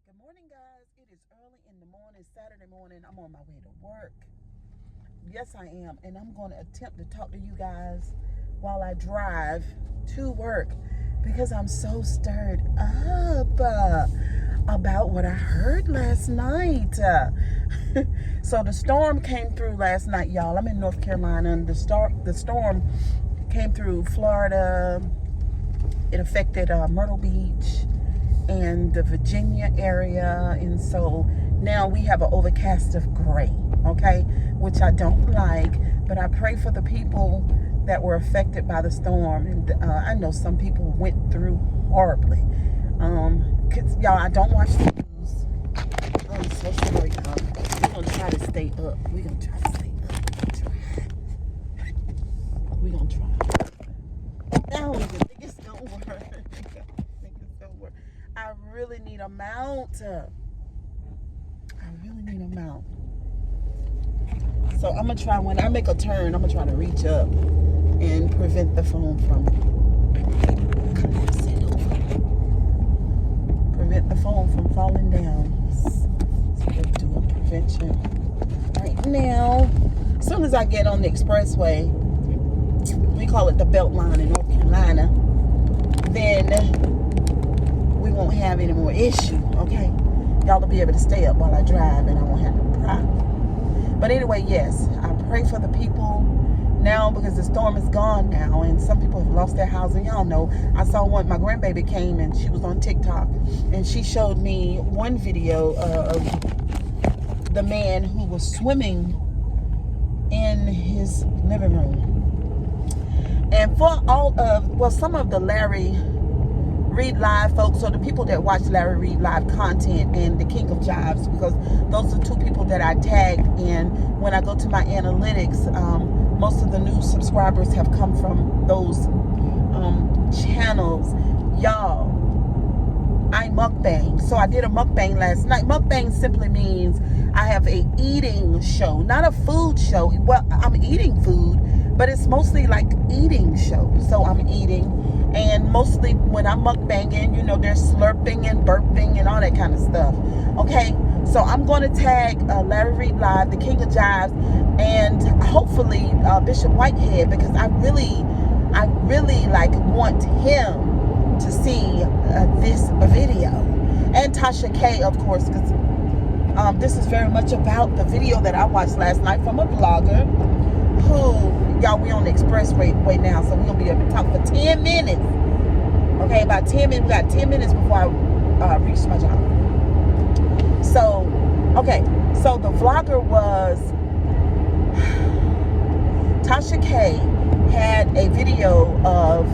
Good morning, guys. It is early in the morning, Saturday morning. I'm on my way to work. Yes, I am. And I'm going to attempt to talk to you guys while I drive to work because I'm so stirred up about what I heard last night. So the storm came through last night, y'all. I'm in North Carolina, and the storm came through Florida. It affected Myrtle Beach and the Virginia area, and so now we have an overcast of gray, okay, which I don't like, but I pray for the people that were affected by the storm, and I know some people went through horribly. 'Cause, y'all, I don't watch the news. I'm so sorry, y'all. We're gonna try to stay up. We're gonna try to stay up. We're gonna try. I don't even think it's gonna work. I really need a mount. So I'm gonna try, when I make a turn, I'm gonna try to reach up and prevent the phone from collapsing over. Prevent the phone from falling down. So we're doing prevention right now. As soon as I get on the expressway, we call it the Beltline in North Carolina, then we won't have any more issue, okay? Y'all will be able to stay up while I drive, and I won't have no problem. But anyway, yes, I pray for the people now because the storm is gone now, and some people have lost their housing. Y'all know, I saw one, my grandbaby came, and she was on TikTok, and she showed me one video of the man who was swimming in his living room. And for some of the Larry Reed Live folks, or the people that watch Larry Reed Live content and the King of Jives, because those are two people that I tagged in when I go to my analytics. Most of the new subscribers have come from those channels. Y'all, I mukbang. So I did a mukbang last night. Mukbang simply means I have a eating show, not a food show. Well, I'm eating food, but it's mostly like eating show. So I'm eating. And mostly when I'm mukbanging, you know, there's slurping and burping and all that kind of stuff. Okay, so I'm going to tag Larry Reed Live, the King of Jives, and hopefully Bishop Whitehead, because I really like want him to see this video, and Tasha K, of course, because this is very much about the video that I watched last night from a vlogger who. Y'all, we on the expressway now, so we're going to be able to talk for 10 minutes. Okay, about 10 minutes. We got 10 minutes before I reach my job. So, okay. So, the vlogger was... Tasha K had a video of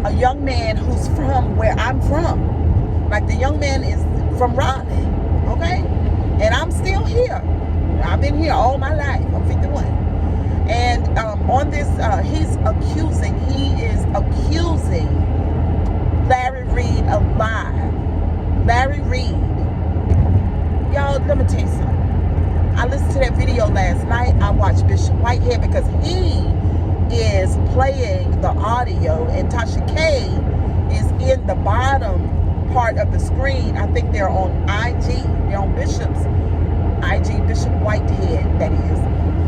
a young man who's from where I'm from. Like, the young man is from Raleigh. Okay? And I'm still here. I've been here all my life. I'm 51. And on this, he is accusing Larry Reed of lying. Larry Reed. Y'all, let me tell you something. I listened to that video last night. I watched Bishop Whitehead because he is playing the audio, and Tasha K is in the bottom part of the screen. I think they're on IG. They're on Bishop's IG, Bishop Whitehead, that is.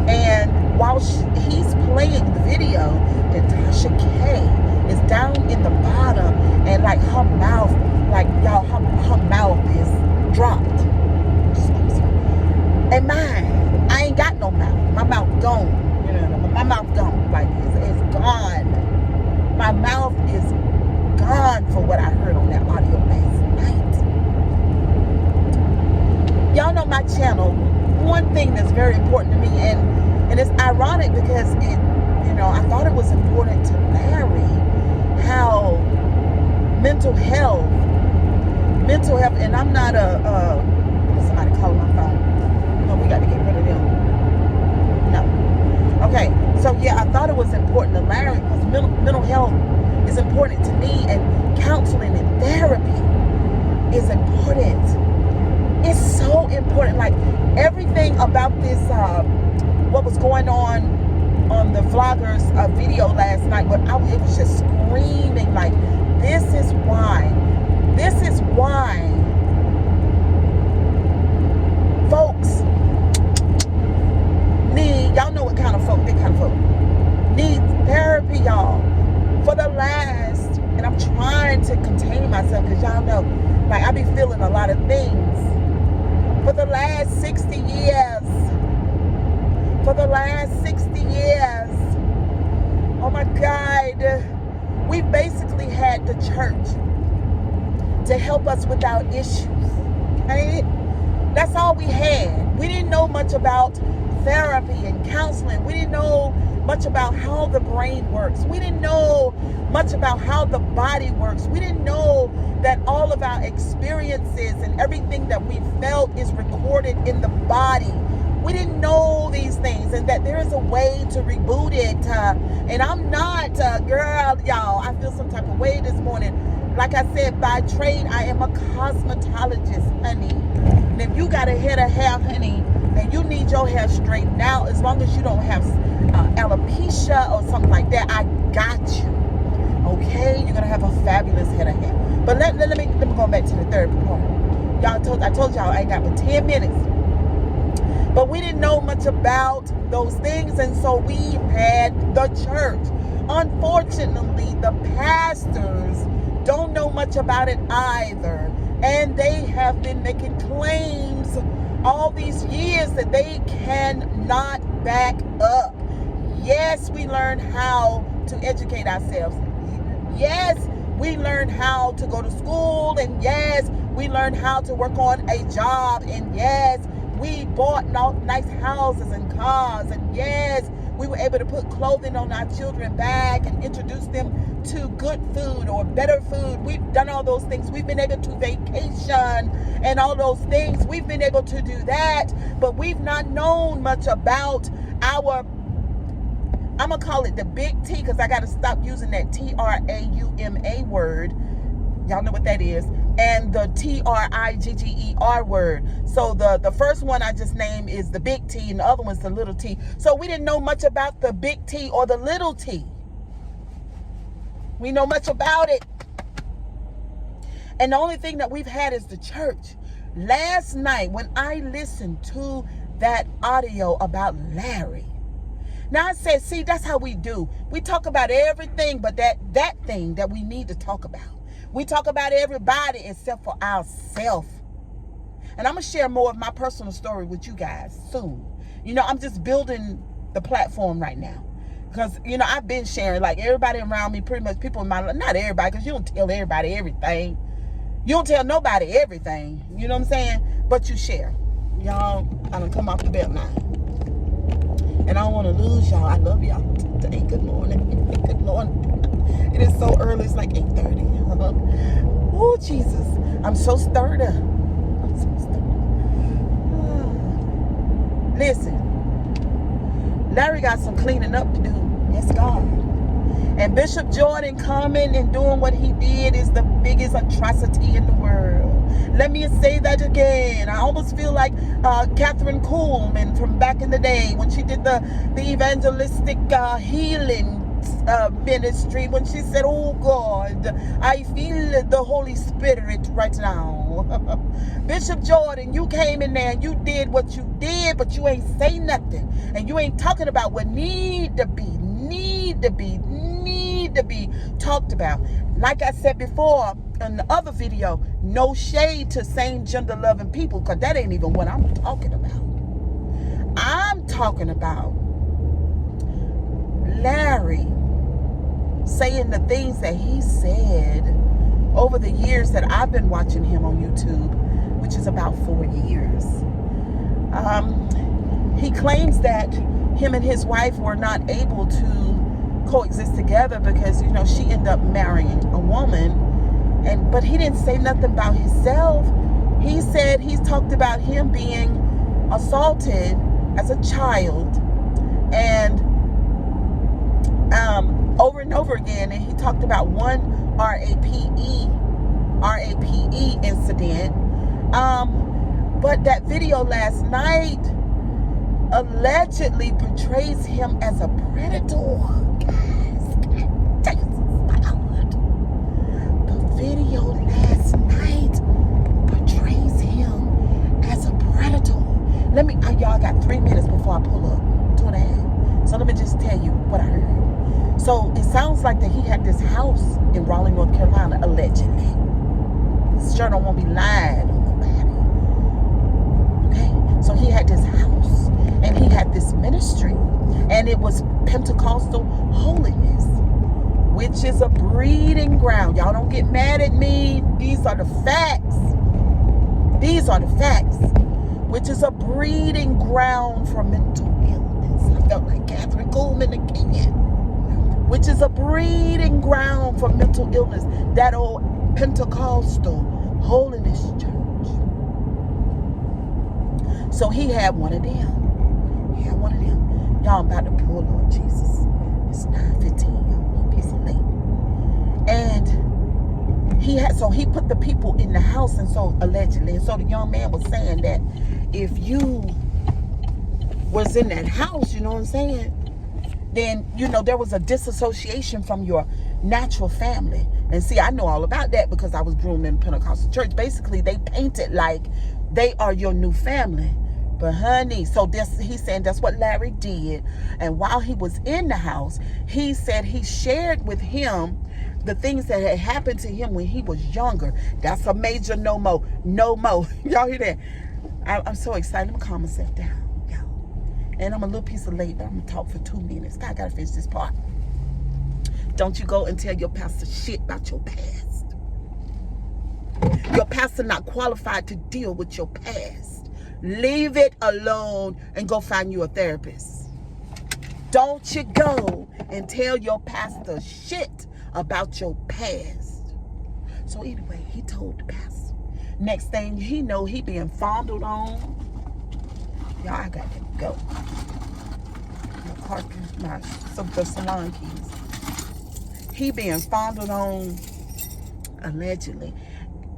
And while he's playing the video, then Tasha K is down in the bottom, and like her mouth, like y'all, her mouth is dropped. And mine, I ain't got no mouth. My mouth gone. You know, my mouth gone. Like it's gone. My mouth is gone for what I heard on that audio last night. Y'all know my channel. One thing that's very important to me, and it's ironic because I thought it was important to Larry how mental health, and I'm not somebody calling my phone. No, we got to get rid of them. No. Okay, so yeah, I thought it was important to Larry because mental health is important to me, and counseling and therapy is important. It's so important. Like everything about this, what was going on the vlogger's video last night, but it was just screaming like, this is why And I'm trying to contain myself because y'all know, like, I be feeling a lot of things. For the last 60 years. For the last 60 years. Oh my God. We basically had the church to help us with our issues. Okay? That's all we had. We didn't know much about therapy and counseling. We didn't know much about how the brain works. We didn't know much about how the body works. We didn't know that all of our experiences and everything that we felt is recorded in the body. We didn't know these things, and that there is a way to reboot it. And I'm not, girl, y'all, I feel some type of way this morning. Like I said, by trade, I am a cosmetologist, honey. And if you got a head of hair, honey, and you need your hair straightened out, as long as you don't have alopecia or something like that, I got you. Okay? You're going to have a fabulous head of hair. But let me go back to the third part. I told y'all I ain't got but 10 minutes. But we didn't know much about those things, and so we had the church. Unfortunately, the pastors don't know much about it either. And they have been making claims all these years that they cannot back up. Yes, we learned how to educate ourselves. Yes, we learned how to go to school. And yes, we learned how to work on a job. And yes, we bought nice houses and cars. And yes, we were able to put clothing on our children back and introduce them to good food or better food. We've done all those things. We've been able to vacation and all those things. We've been able to do that, but we've not known much about our, I'm going to call it the big T, because I got to stop using that TRAUMA word. Y'all know what that is. And the TRIGGER word. So the first one I just named is the big T, and the other one's the little t. So we didn't know much about the big T or the little t. We know much about it. And the only thing that we've had is the church. Last night, when I listened to that audio about Larry, now I said, see, that's how we do. We talk about everything but that thing that we need to talk about. We talk about everybody except for ourselves. And I'm going to share more of my personal story with you guys soon. You know, I'm just building the platform right now. Because, you know, I've been sharing, like, everybody around me, pretty much people in my life, not everybody, because you don't tell everybody everything. You don't tell nobody everything. You know what I'm saying? But you share. Y'all, I done come off the belt now. And I don't want to lose y'all. I love y'all today. Good morning. Good morning. It is so early. It's like 8:30. Oh, Jesus. I'm so stirred up. I'm so stirred up. Listen. Larry got some cleaning up to do. Yes, God. And Bishop Jordan coming and doing what he did is the biggest atrocity in the world. Let me say that again. I almost feel like Catherine Kuhlman from back in the day when she did the evangelistic healing ministry, when she said, oh God, I feel the Holy Spirit right now. Bishop Jordan, you came in there and you did what you did, but you ain't say nothing. And you ain't talking about what need to be talked about. Like I said before in the other video, no shade to same gender loving people, because that ain't even what I'm talking about. I'm talking about Larry saying the things that he said over the years that I've been watching him on YouTube, which is about 4 years. He claims that him and his wife were not able to coexist together because, you know, she ended up marrying a woman, but he didn't say nothing about himself. He said he's talked about him being assaulted as a child, and over and over again, and he talked about one RAPE incident. But that video last night allegedly portrays him as a predator. Guys, the video last night portrays him as a predator. Y'all got 3 minutes before I pull up. 2.5. So let me just tell you what I heard. So it sounds like that he had this house in Raleigh, North allegedly. Sure don't want to be lying on nobody. Okay? So he had this house, and he had this ministry, and it was Pentecostal holiness, which is a breeding ground. Y'all don't get mad at me. These are the facts. These are the facts. Which is a breeding ground for mental illness. I felt like Catherine Kuhlman again. Which is a breeding ground for mental illness. That old Pentecostal holiness church. So he had one of them. He had one of them. Y'all, I'm about to pull, Lord Jesus. It's 9:15, y'all. Piece of late. And he put the people in the house, and so allegedly, and so the young man was saying that if you was in that house, you know what I'm saying, then, you know, there was a disassociation from your natural family. And see, I know all about that because I was groomed in Pentecostal church. Basically, they paint it like they are your new family. But honey, so he's saying that's what Larry did. And while he was in the house, he said he shared with him the things that had happened to him when he was younger. That's a major no-mo. No-mo. Y'all hear that? I'm so excited. I'm going to calm myself down, y'all. And I'm a little piece of late, but I'm going to talk for 2 minutes. I got to finish this part. Don't you go and tell your pastor shit about your past. Your pastor not qualified to deal with your past. Leave it alone and go find you a therapist. Don't you go and tell your pastor shit about your past. So anyway, he told the pastor. Next thing he know, he being fondled on. Y'all, I got to go. The salon keys. He being fondled on, allegedly.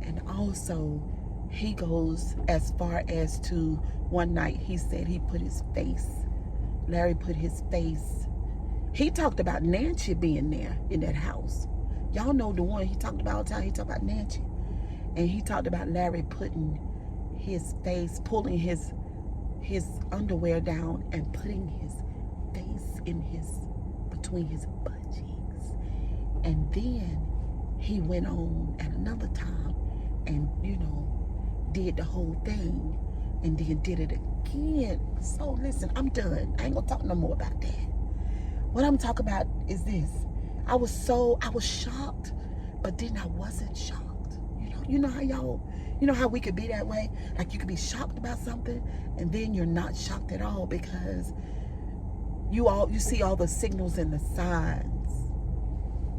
And also, he goes as far as to one night, he said he put his face. Larry put his face. He talked about Nancy being there in that house. Y'all know the one he talked about all the time. He talked about Nancy. And he talked about Larry putting his face, pulling his underwear down and putting his face in between his butt cheeks. And then he went on at another time and, you know, did the whole thing and then did it again. So listen, I'm done. I ain't gonna talk no more about that. What I'm talking about is this. I was shocked, but then I wasn't shocked. You know how y'all, you know how we could be that way? Like you could be shocked about something and then you're not shocked at all because you see all the signals and the signs.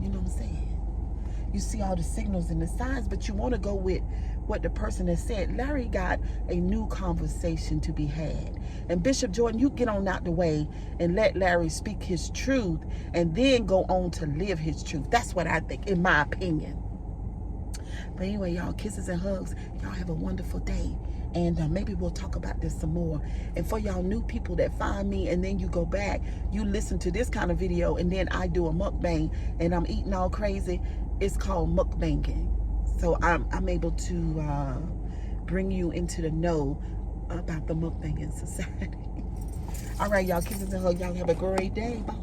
You know what I'm saying? You see all the signals and the signs, but you want to go with what the person has said. Larry got a new conversation to be had. And Bishop Jordan, you get on out the way and let Larry speak his truth and then go on to live his truth. That's what I think, in my opinion. But anyway, y'all, kisses and hugs. Y'all have a wonderful day. And maybe we'll talk about this some more. And for y'all new people that find me and then you go back, you listen to this kind of video and then I do a mukbang and I'm eating all crazy. It's called mukbanging. So I'm able to bring you into the know about the mukbanging society. All right, y'all, kisses and hugs. Y'all have a great day. Bye.